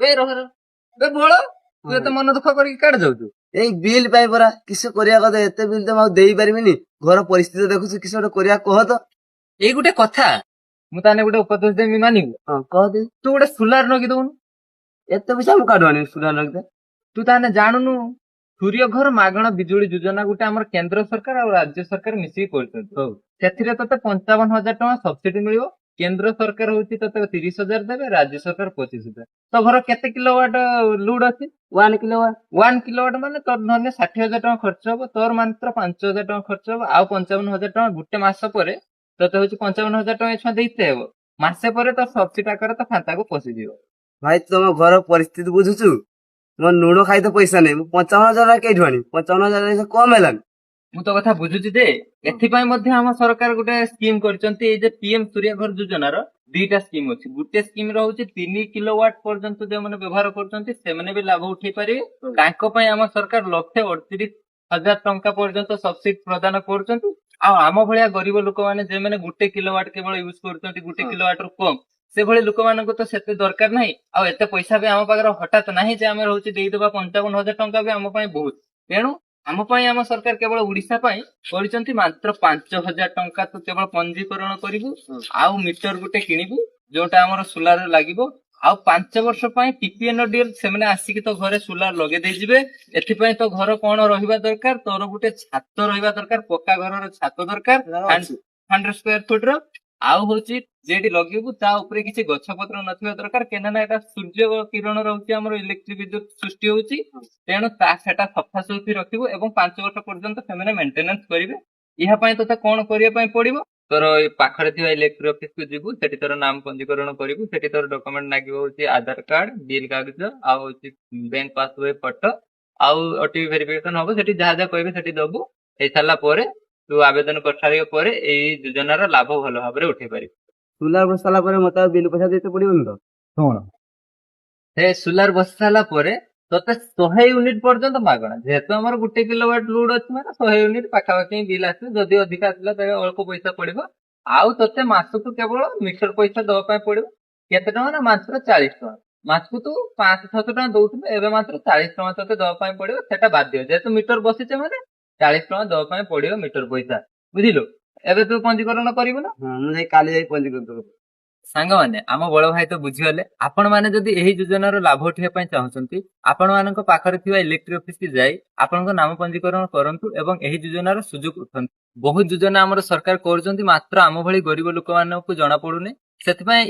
ଏ ରହ ଏ ବୋଳ ତୁ ଏତେ ମନ ଦୁଃଖ କରିକି କାଢି ଯାଉଛୁ। ଏଇ ବିଲ୍ ପାଇଁ ପରା କିସ କରିବା କଥା, ଏତେ ବିଲ୍ ତ ମୁଁ ଆଉ ଦେଇପାରିବିନି। ଘର ପରିସ୍ଥିତି ଦେଖୁଛୁ, କିସ ଗୋଟେ କରିବା କହ ତ। ଏଇ ଗୋଟେ କଥା, ମୁଁ ତାହେଲେ ଗୋଟେ ଉପଦେଶ ଦେବି ମାନିବୁ। ହଁ କହ ଦେ। ତୁ ଗୋଟେ ସୁଲାର ନଗି ଦଉନୁ। ଏତେ ପଇସା ମୁଁ କାଢୁଆନି ସୁନା ରଖିତେ। ତୁ ତାହେଲେ ଜାଣୁନୁ ସୂର୍ଯ୍ୟ ଘର ମାଗଣା ବିଜୁଳି ଯୋଜନା ଗୋଟେ ଆମର କେନ୍ଦ୍ର ସରକାର ଆଉ ରାଜ୍ୟ ସରକାର ମିଶିକି କରୁଛନ୍ତି। ହଉ ସେଥିରେ ତତେ 55,000 ଟଙ୍କା ସବସିଡି ମିଳିବ। କେନ୍ଦ୍ର ସରକାର ହଉଛି ତତେ 30,000 ଦେବେ, ରାଜ୍ୟ ସରକାର 25,000। ତ ଘର କେତେ କିଲୋୱାଟ ଲୋଡ୍ ଅଛି? 1 କିଲୋୱାଟ। 1 କିଲୋୱାଟ ମାନେ ତୋର ଧରିଲେ 60,000 ଟଙ୍କା ଖର୍ଚ୍ଚ ହବ, ତୋର ମାତ୍ର 5,000 ଟଙ୍କା ଖର୍ଚ୍ଚ ହବ। ଆଉ 55,000 ଟଙ୍କା ଗୋଟେ ମାସ ପରେ ତତେ ହଉଛି 55,000 ଟଙ୍କା ଛୁଆ ଦେଇତେ ହେବ। ମାସେ ପରେ ତୋ ସବସିଡି ଆକାରରେ ତୋ ଖାତାକୁ ପଶିଯିବ। ଭାଇ ତମ ଘର ପରିସ୍ଥିତି ବୁଝୁଛୁ, ମୋ ଲୁଣ ଖାଇତେ ପଇସା ନାହିଁ। ମୁଁ 55,000 କେଇଠୁ ଆଣିବି? 55,000 କମ ହେଲାନି। ମୁଁ ତ କଥା ବୁଝୁଛି ଯେ, ଏଥିପାଇଁ ମଧ୍ୟ ଆମ ସରକାର ଗୋଟେ ସ୍କିମ୍ କରିଛନ୍ତି। ଏଇ ଯେ ପିଏମ ସୂର୍ଯ୍ୟ ଘର ଯୋଜନାର ଦିଟା ସ୍କିମ୍ ଅଛି। ଗୋଟେ ସ୍କିମ୍ ରହୁଛି 3 କିଲୋୱାଟ ପର୍ଯ୍ୟନ୍ତ ଯୋଉମାନେ ବ୍ୟବହାର କରୁଛନ୍ତି ସେମାନେ ବି ଲାଭ ଉଠେଇ ପାରିବେ। ତାଙ୍କ ପାଇଁ ଆମ ସରକାର 1,38,000 ଟଙ୍କା ପର୍ଯ୍ୟନ୍ତ ସବସିଡି ପ୍ରଦାନ କରୁଛନ୍ତି। ଆଉ ଆମ ଭଳିଆ ଗରିବ ଲୋକମାନେ ଯେଉଁମାନେ 1 କିଲୋୱାଟ କେବଳ ୟୁଜ କରୁଛନ୍ତି, 1 କିଲୋୱାଟ ରୁ କମ, ସେଭଳି ଲୋକମାନଙ୍କୁ ତ ସେତେ ଦରକାର ନାହିଁ। ଆଉ ଏତେ ପଇସା ବି ଆମ ପାଖରେ ହଠାତ୍ ନାହିଁ ଯେ ଆମେ ରହୁଛି ଦେଇଦବା। 55,000 ଟଙ୍କା ବି ଆମ ପାଇଁ ବହୁତ। ତେଣୁ ଆମ ପାଇଁ ଆମ ସରକାର କେବଳ ଓଡିଶା ପାଇଁ କରିଛନ୍ତି ମାତ୍ର 5,000 ଟଙ୍କା। ତୁ କେବଳ ପଞ୍ଜୀକରଣ କରିବୁ, ଆଉ ମିଟର ଗୋଟେ କିଣିବୁ ଯୋଉଟା ଆମର ସୋଲାର ଲାଗିବ। ଆଉ 5 ବର୍ଷ ପାଇଁ TPNODL ସେମାନେ ଆସିକି ତ ଘରେ ସୋଲାର ଲଗେଇ ଦେଇଯିବେ। ଏଥିପାଇଁ ତ ଘର କଣ ରହିବା ଦରକାର? ତୋର ଗୋଟେ ଛାତ ରହିବା ଦରକାର, ପକ୍କା ଘରର ଛାତ ଦରକାର 100 ସ୍କୋୟାର ଫୁଟ ର। ଆଉ ହଉଛି ଯେଠି ଲଗେଇବୁ ତା ଉପରେ କିଛି ଗଛ ପତ୍ର ନଥିବା ଦରକାର, କାହିଁକିନା ଏଟା ସୂର୍ଯ୍ୟ କିରଣ ରହୁଛି, ଆମର ଇଲେକ୍ଟ୍ରିକ ବିଦ୍ୟୁତ ସୃଷ୍ଟି ହଉଛି। ତେଣୁ ସେଟା ସଫାସୁଫି ରଖିବୁ ଏବଂ 5 ବର୍ଷ ପର୍ଯ୍ୟନ୍ତ ସେମାନେ ମେଣ୍ଟେନାନ୍ସ କରିବେ। ଏହା ପାଇଁ ତୋତେ କଣ କରିବା ପାଇଁ ପଡିବ? ତୋର ଏଇ ପାଖରେ ଥିବା ଇଲେକ୍ଟ୍ରି ଅଫିସ କୁ ଯିବୁ, ସେଠି ତୋର ନାମ ପଞ୍ଜୀକରଣ କରିବୁ। ସେଠି ତୋର ଡକ୍ୟୁମେଣ୍ଟ ଲାଗିବ ହଉଛି ଆଧାର କାର୍ଡ, ବିଲ୍ କାଗଜ, ଆଉ ହଉଛି ବ୍ୟାଙ୍କ ପାସବୁକ୍ ଫଟୋ, ଆଉ OTP ଭେରିଫିକେସନ ହବ। ସେଠି ଯାହା ଯାହା କହିବେ ସେଠି ଦବୁ। ହେଇସାରିଲା ପରେ ତୁ ଆବେଦନ କରିସାରିବା ପରେ ଏଇ ଯୋଜନାର ଲାଭ ଭଲ ଭାବରେ ଉଠେଇ ପାରିବୁ। ସୁଲାର ବସାରିଲା ପରେ ମତେ ଆଉ ବିଲ୍ ପଇସା ଦେଇତେ ପଡିବନି ତ? ଶୁଣ, ସେ ସୋଲାର ବସି ସାରିଲା ପରେ ତତେ 100 ୟୁନିଟ ପର୍ଯ୍ୟନ୍ତ ମାଗଣା। ଯେହେତୁ ଆମର 1 କିଲୋୱାଟ ଲୋଡ ଅଛି ମାନେ 100 ୟୁନିଟ ପାଖାପାଖି ବିଲ୍ ଆସିବ। ଯଦି ଅଧିକା ଆସିଲା ତାହେଲେ ଅଳ୍ପ ପଇସା ପଡିବ। ଆଉ ତତେ ମାସକୁ କେବଳ ମିଟର ପଇସା ଦବା ପାଇଁ ପଡିବ। କେତେ ଟଙ୍କା ନା ମାତ୍ର 40 ଟଙ୍କା। ମାସକୁ ତୁ 500-600 ଟଙ୍କା ଦଉଥିଲୁ, ଏବେ ମାତ୍ର 40 ଟଙ୍କା ତତେ ଦବା ପାଇଁ ପଡିବ। ସେଟା ବାଧ୍ୟ, ଯେହେତୁ ମିଟର ବସିଛେ ମାନେ 40 ଟଙ୍କା ଦବା ପାଇଁ ପଡିବ ମିଟର ପଇସା। ବୁଝିଲୁ? ଏବେ ତୁ ପଞ୍ଜୀକରଣ କରିବୁ ନା? ହଁ ମୁଁ କାଲି ଯାଇ ପଞ୍ଜୀକରଣ କରିବି। ସାଙ୍ଗମାନେ, ଆମ ବଡ ଭାଇ ତ ବୁଝିଗଲେ। ଆପଣ ମାନେ ଯଦି ଏହି ଯୋଜନାର ଲାଭ ଉଠାଇବା ପାଇଁ ଚାହୁଁଛନ୍ତି, ଆପଣ ମାନଙ୍କ ପାଖରେ ଥିବା ଇଲେକ୍ଟ୍ରି ଅଫିସ କି ଯାଇ ଆପଣଙ୍କ ନାମ ପଞ୍ଜୀକରଣ କରନ୍ତୁ ଏବଂ ଏହି ଯୋଜନାର ସୁଯୋଗ ଉଠାନ୍ତୁ। ବହୁତ ଯୋଜନା ଆମର ସରକାର କରୁଛନ୍ତି, ମାତ୍ର ଆମ ଭଳି ଗରିବ ଲୋକମାନଙ୍କୁ ଜଣା ପଡୁନି। ସେଥିପାଇଁ